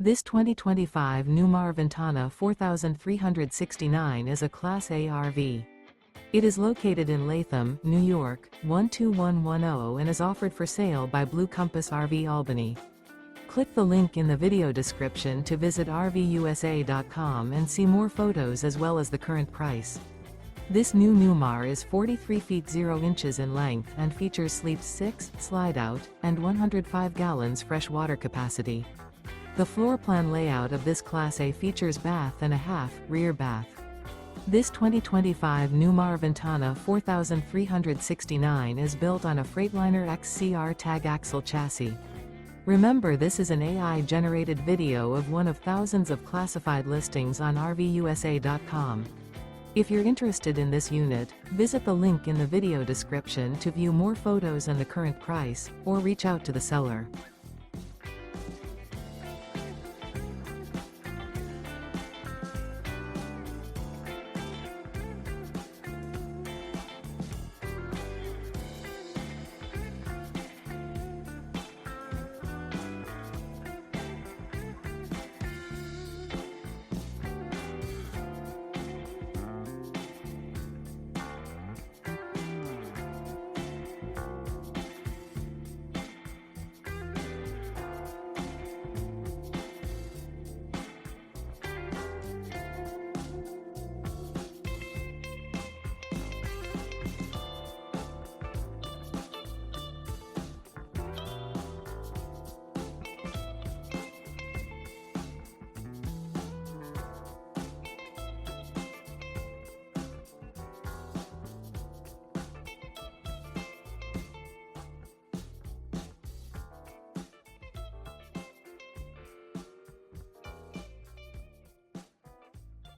This 2025 Newmar Ventana 4369 is a Class A RV. It is located in Latham, New York, 12110 and is offered for sale by Blue Compass RV Albany. Click the link in the video description to visit RVUSA.com and see more photos as well as the current price. This new Newmar is 43 feet 0 inches in length and features sleeps 6, slide-out, and 105 gallons fresh water capacity. The floor plan layout of this Class A features bath and a half, rear bath. This 2025 Newmar Ventana 4369 is built on a Freightliner XCR Tag Axle chassis. Remember, this is an AI-generated video of one of thousands of classified listings on RVUSA.com. If you're interested in this unit, visit the link in the video description to view more photos and the current price, or reach out to the seller.